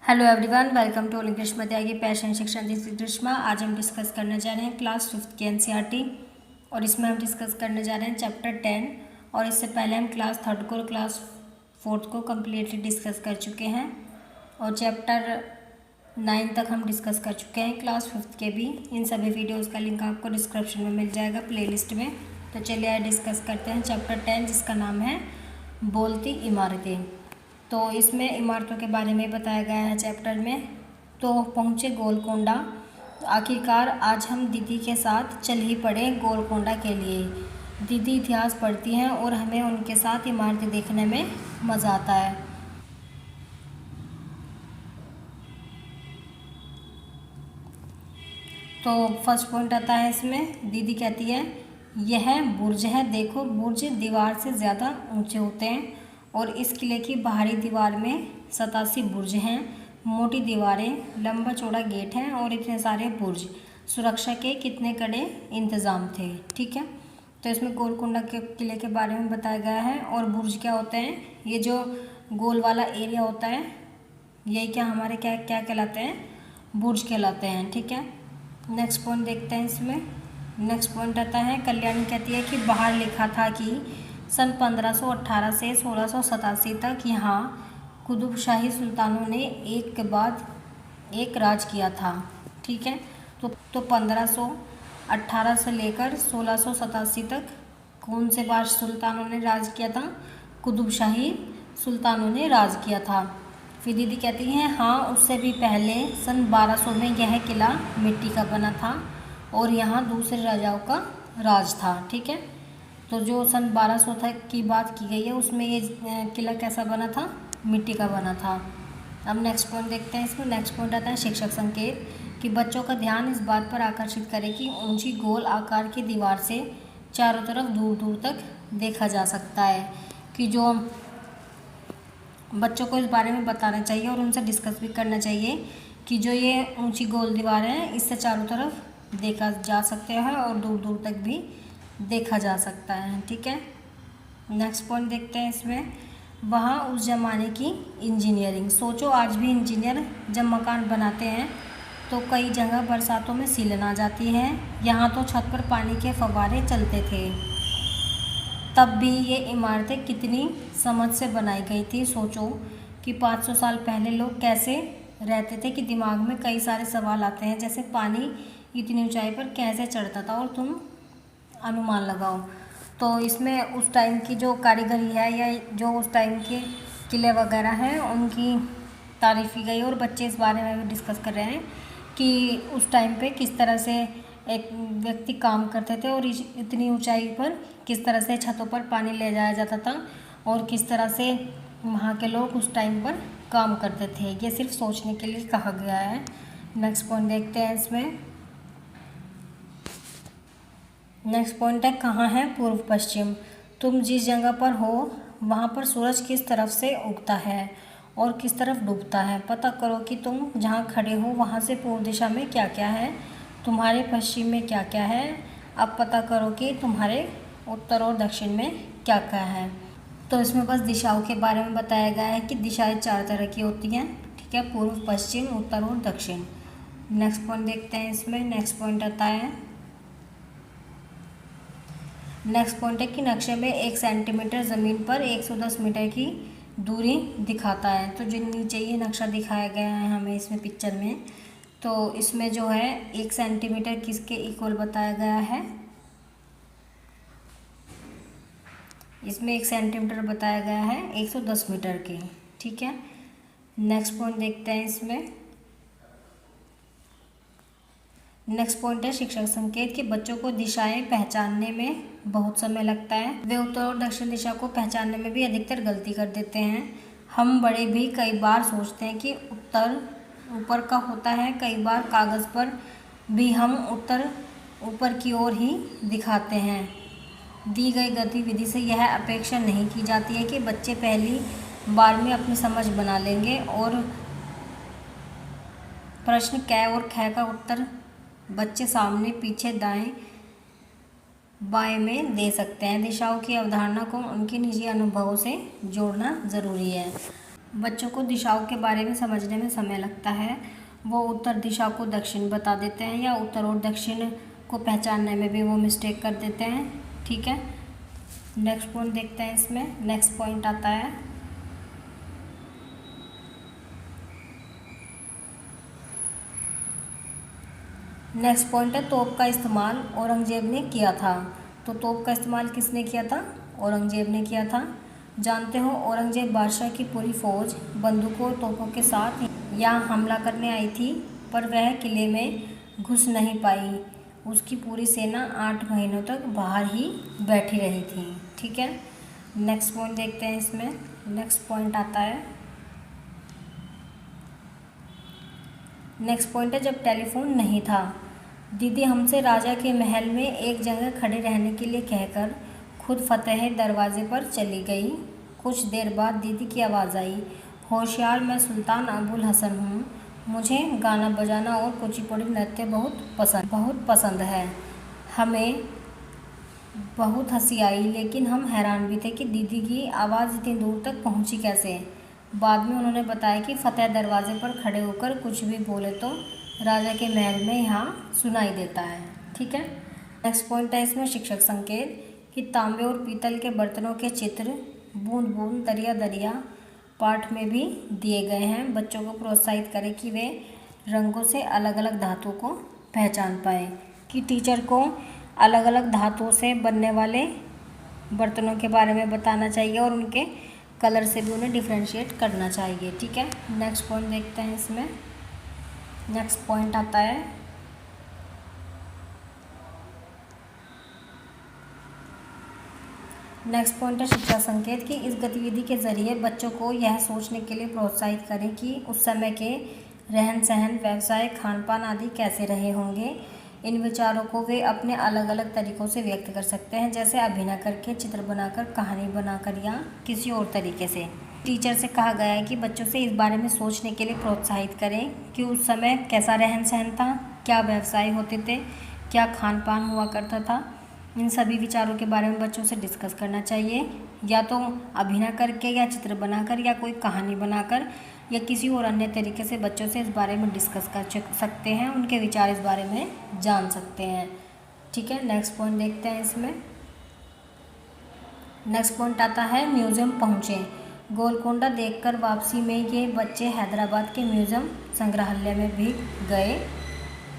Hello everyone, welcome to English मध्याय passion शिक्षण this Grishma. आज हम डिस्कस करने जा रहे हैं क्लास 5 की एनसीईआरटी और इसमें हम डिस्कस करने जा रहे हैं चैप्टर 10। और इससे पहले हम क्लास 3 को और क्लास 4 को कम्प्लीटली डिस्कस कर चुके हैं और चैप्टर 9 तक हम डिस्कस कर चुके हैं क्लास 5 के भी। इन सभी वीडियोज़ का लिंक आपको डिस्क्रिप्शन में मिल जाएगा प्लेलिस्ट में। तो चलिए आज डिस्कस करते हैं चैप्टर 10 जिसका नाम है बोलती इमारतें। तो इसमें इमारतों के बारे में बताया गया है चैप्टर में। तो पहुँचे गोलकोंडा। तो आखिरकार आज हम दीदी के साथ चल ही पड़े गोलकोंडा के लिए। दीदी इतिहास पढ़ती हैं और हमें उनके साथ इमारतें देखने में मज़ा आता है। तो फर्स्ट पॉइंट आता है इसमें, दीदी कहती है यह बुर्ज है, देखो बुर्ज दीवार से ज़्यादा ऊंचे होते हैं और इस किले की बाहरी दीवार में 87 बुर्ज हैं, मोटी दीवारें, लंबा चौड़ा गेट है और इतने सारे बुर्ज। सुरक्षा के कितने कड़े इंतज़ाम थे। ठीक है, तो इसमें गोलकोंडा के किले के बारे में बताया गया है। और बुर्ज क्या होते हैं, ये जो गोल वाला एरिया होता है यही क्या हमारे क्या क्या कहलाते हैं, बुर्ज कहलाते हैं। ठीक है, नेक्स्ट पॉइंट देखते हैं इसमें। नेक्स्ट पॉइंट आता है, कल्याणी कहती है कि बाहर लिखा था कि सन 1518 से 1687 तक यहाँ कुतुबशाही सुल्तानों ने एक के बाद एक राज किया था। ठीक है, तो 1518 से लेकर 1687 तक कौन से बार सुल्तानों ने राज किया था, कुतुबशाही सुल्तानों ने राज किया था। फिर दीदी कहती हैं हाँ, उससे भी पहले सन 1200 में यह किला मिट्टी का बना था और यहाँ दूसरे राजाओं का राज था। ठीक है, तो जो सन 1200 तक की बात की गई है उसमें ये किला कैसा बना था, मिट्टी का बना था। अब नेक्स्ट पॉइंट देखते हैं इसमें। नेक्स्ट पॉइंट आता है शिक्षक संकेत कि बच्चों का ध्यान इस बात पर आकर्षित करें कि ऊंची गोल आकार की दीवार से चारों तरफ दूर दूर तक देखा जा सकता है। कि जो बच्चों को इस बारे में बताना चाहिए और उनसे डिस्कस भी करना चाहिए कि जो ये ऊंची गोल दीवार है इससे चारों तरफ देखा जा सकता है और दूर दूर तक भी देखा जा सकता है। ठीक है, नेक्स्ट पॉइंट देखते हैं इसमें। वहाँ उस ज़माने की इंजीनियरिंग, सोचो आज भी इंजीनियर जब मकान बनाते हैं तो कई जगह बरसातों में सीलन आ जाती है। यहाँ तो छत पर पानी के फव्वारे चलते थे, तब भी ये इमारतें कितनी समझ से बनाई गई थी। सोचो कि 500 साल पहले लोग कैसे रहते थे। कि दिमाग में कई सारे सवाल आते हैं, जैसे पानी इतनी ऊंचाई पर कैसे चढ़ता था और तुम अनुमान लगाओ। तो इसमें उस टाइम की जो कारीगरी है या जो उस टाइम के किले वगैरह हैं उनकी तारीफ़ की गई और बच्चे इस बारे में भी डिस्कस कर रहे हैं कि उस टाइम पे किस तरह से एक व्यक्ति काम करते थे और इतनी ऊंचाई पर किस तरह से छतों पर पानी ले जाया जाता था और किस तरह से वहाँ के लोग उस टाइम पर काम करते थे। ये सिर्फ सोचने के लिए कहा गया है। नेक्स्ट पॉइंट देखते हैं इसमें। नेक्स्ट पॉइंट है कहाँ है पूर्व पश्चिम। तुम जिस जगह पर हो वहाँ पर सूरज किस तरफ से उगता है और किस तरफ डूबता है। पता करो कि तुम जहाँ खड़े हो वहाँ से पूर्व दिशा में क्या क्या है, तुम्हारे पश्चिम में क्या क्या है। अब पता करो कि तुम्हारे उत्तर और दक्षिण में क्या क्या है। तो इसमें बस दिशाओं के बारे में बताया गया है कि दिशाएं 4 तरह की होती हैं। ठीक है, पूर्व, पश्चिम, उत्तर और दक्षिण। नेक्स्ट पॉइंट देखते हैं इसमें। नेक्स्ट पॉइंट आता है, नेक्स्ट पॉइंट है कि नक्शे में 1 सेंटीमीटर ज़मीन पर 110 मीटर की दूरी दिखाता है। तो जो नीचे ये नक्शा दिखाया गया है हमें इसमें पिक्चर में, तो इसमें जो है 1 सेंटीमीटर किसके इक्वल बताया गया है, इसमें 1 सेंटीमीटर बताया गया है 110 मीटर के। ठीक है, नेक्स्ट पॉइंट देखते हैं इसमें। नेक्स्ट पॉइंट है शिक्षक संकेत कि बच्चों को दिशाएं पहचानने में बहुत समय लगता है। वे उत्तर और दक्षिण दिशा को पहचानने में भी अधिकतर गलती कर देते हैं। हम बड़े भी कई बार सोचते हैं कि उत्तर ऊपर का होता है, कई बार कागज़ पर भी हम उत्तर ऊपर की ओर ही दिखाते हैं। दी गई गतिविधि से यह अपेक्षा नहीं की जाती है कि बच्चे पहली बार में अपनी समझ बना लेंगे और प्रश्न क और ख का उत्तर बच्चे सामने, पीछे, दाएं बाएं में दे सकते हैं। दिशाओं की अवधारणा को उनके निजी अनुभवों से जोड़ना ज़रूरी है। बच्चों को दिशाओं के बारे में समझने में समय लगता है। वो उत्तर दिशा को दक्षिण बता देते हैं या उत्तर और दक्षिण को पहचानने में भी वो मिस्टेक कर देते हैं। ठीक है, नेक्स्ट पॉइंट देखते हैं। इसमें नेक्स्ट पॉइंट आता है नेक्स्ट पॉइंट है तोप का इस्तेमाल औरंगजेब ने किया था। तो तोप का इस्तेमाल किसने किया था? औरंगजेब ने किया था। जानते हो औरंगजेब बादशाह की पूरी फौज बंदूकों और तोपों के साथ यहाँ हमला करने आई थी, पर वह किले में घुस नहीं पाई। उसकी पूरी सेना 8 महीनों तक बाहर ही बैठी रही थी। ठीक है, नेक्स्ट पॉइंट देखते हैं। इसमें नेक्स्ट पॉइंट आता है नेक्स्ट पॉइंट है जब टेलीफोन नहीं था। दीदी हमसे राजा के महल में एक जगह खड़े रहने के लिए कहकर खुद फतेह दरवाजे पर चली गई। कुछ देर बाद दीदी की आवाज़ आई, होशियार, मैं सुल्तान अबुल हसन हूँ। मुझे गाना बजाना और कुचिपुड़ी नृत्य बहुत पसंद है। हमें बहुत हंसी आई, लेकिन हम हैरान भी थे कि दीदी की आवाज़ इतनी दूर तक पहुँची कैसे। बाद में उन्होंने बताया कि फतेह दरवाजे पर खड़े होकर कुछ भी बोले तो राजा के महल में यहाँ सुनाई देता है। ठीक है, नेक्स्ट पॉइंट है इसमें शिक्षक संकेत कि तांबे और पीतल के बर्तनों के चित्र बूंद बूंद दरिया दरिया पाठ में भी दिए गए हैं। बच्चों को प्रोत्साहित करें कि वे रंगों से अलग अलग धातुओं को पहचान पाए, कि टीचर को अलग अलग धातुओं से बनने वाले बर्तनों के बारे में बताना चाहिए और उनके कलर से भी उन्हें डिफ्रेंशिएट करना चाहिए। ठीक है, नेक्स्ट पॉइंट देखते हैं। इसमें नेक्स्ट पॉइंट आता है शिक्षा संकेत कि इस गतिविधि के जरिए बच्चों को यह सोचने के लिए प्रोत्साहित करें कि उस समय के रहन सहन, व्यवसाय, खान पान आदि कैसे रहे होंगे। इन विचारों को वे अपने अलग अलग तरीक़ों से व्यक्त कर सकते हैं, जैसे अभिनय करके, चित्र बनाकर, कहानी बनाकर या किसी और तरीके से। टीचर से कहा गया है कि बच्चों से इस बारे में सोचने के लिए प्रोत्साहित करें कि उस समय कैसा रहन सहन था, क्या व्यवसाय होते थे, क्या खान पान हुआ करता था। इन सभी विचारों के बारे में बच्चों से डिस्कस करना चाहिए, या तो अभिनय करके या चित्र बनाकर या कोई कहानी बनाकर या किसी और अन्य तरीके से बच्चों से इस बारे में डिस्कस कर सकते हैं, उनके विचार इस बारे में जान सकते हैं। ठीक है, नेक्स्ट पॉइंट देखते हैं। इसमें नेक्स्ट पॉइंट आता है म्यूज़ियम पहुँचे। गोलकोंडा देखकर वापसी में ये बच्चे हैदराबाद के म्यूज़ियम संग्रहालय में भी गए।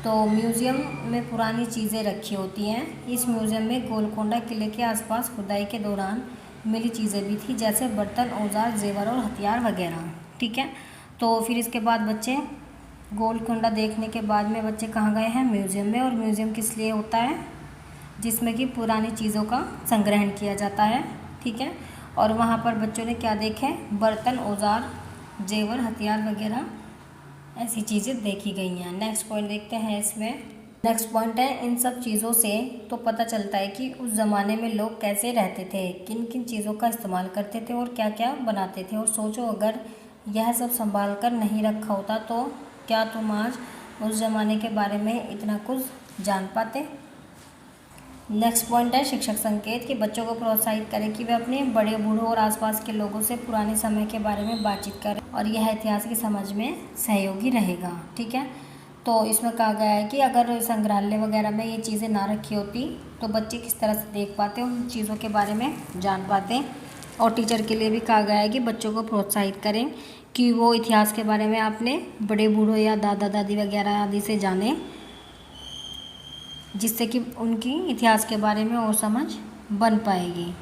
तो म्यूज़ियम में पुरानी चीज़ें रखी होती हैं। इस म्यूज़ियम में गोलकोंडा किले के आसपास खुदाई के दौरान मिली चीज़ें भी थी, जैसे बर्तन, औजार, जेवर और हथियार वगैरह। ठीक है, तो फिर इसके बाद बच्चे गोलकोंडा देखने के बाद में बच्चे कहाँ गए हैं? म्यूज़ियम में। और म्यूज़ियम किस लिए होता है? जिसमें कि पुरानी चीज़ों का संग्रहण किया जाता है। ठीक है, और वहाँ पर बच्चों ने क्या देखे? बर्तन, औजार, जेवर, हथियार वगैरह ऐसी चीज़ें देखी गई हैं। नेक्स्ट पॉइंट देखते हैं। इसमें नेक्स्ट पॉइंट है इन सब चीज़ों से तो पता चलता है कि उस ज़माने में लोग कैसे रहते थे, किन किन चीज़ों का इस्तेमाल करते थे और क्या क्या बनाते थे। और सोचो अगर यह सब संभाल कर नहीं रखा होता तो क्या तुम आज उस ज़माने के बारे में इतना कुछ जान पाते। नेक्स्ट पॉइंट है शिक्षक संकेत कि बच्चों को प्रोत्साहित करें कि वे अपने बड़े बूढ़ों और आसपास के लोगों से पुराने समय के बारे में बातचीत करें और यह इतिहास की समझ में सहयोगी रहेगा। ठीक है, तो इसमें कहा गया है कि अगर संग्रहालय वगैरह में ये चीज़ें ना रखी होती तो बच्चे किस तरह से देख पाते, उन चीज़ों के बारे में जान पाते। और टीचर के लिए भी कहा गया है कि बच्चों को प्रोत्साहित करें कि वो इतिहास के बारे में अपने बड़े बूढ़ों या दादा दादी वगैरह आदि से जानें, जिससे कि उनकी इतिहास के बारे में और समझ बन पाएगी।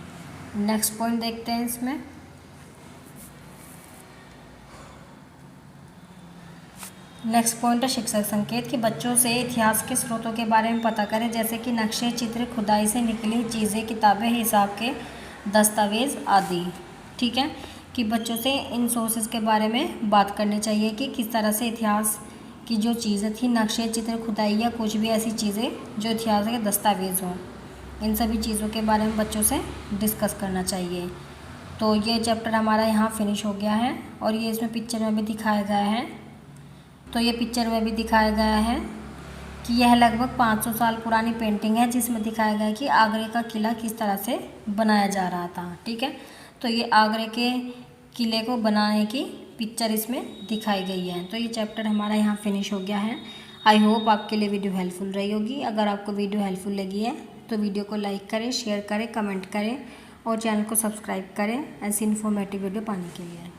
नेक्स्ट पॉइंट देखते हैं। इसमें नेक्स्ट पॉइंट है शिक्षक संकेत कि बच्चों से इतिहास के स्रोतों के बारे में पता करें, जैसे कि नक्शे, चित्र, खुदाई से निकली चीज़ें, किताबें, हिसाब के दस्तावेज़ आदि। ठीक है, कि बच्चों से इन सोर्सेज के बारे में बात करनी चाहिए कि किस तरह से इतिहास की जो चीज़ें थी, नक्शे, चित्र, खुदाई या कुछ भी ऐसी चीज़ें जो इतिहास के दस्तावेज़ हों, इन सभी चीज़ों के बारे में बच्चों से डिस्कस करना चाहिए। तो ये चैप्टर हमारा यहाँ फिनिश हो गया है और ये इसमें पिक्चर में भी दिखाया गया है। तो ये पिक्चर में भी दिखाया गया है कि यह लगभग 500 साल पुरानी पेंटिंग है, जिसमें दिखाया गया है कि आगरे का किला किस तरह से बनाया जा रहा था। ठीक है, तो ये आगरे के किले को बनाने की पिक्चर इसमें दिखाई गई है। तो ये चैप्टर हमारा यहाँ फिनिश हो गया है। आई होप आपके लिए वीडियो हेल्पफुल रही होगी। अगर आपको वीडियो हेल्पफुल लगी है तो वीडियो को लाइक करें, शेयर करें, कमेंट करें और चैनल को सब्सक्राइब करें ऐसी इन्फॉर्मेटिव वीडियो पाने के लिए।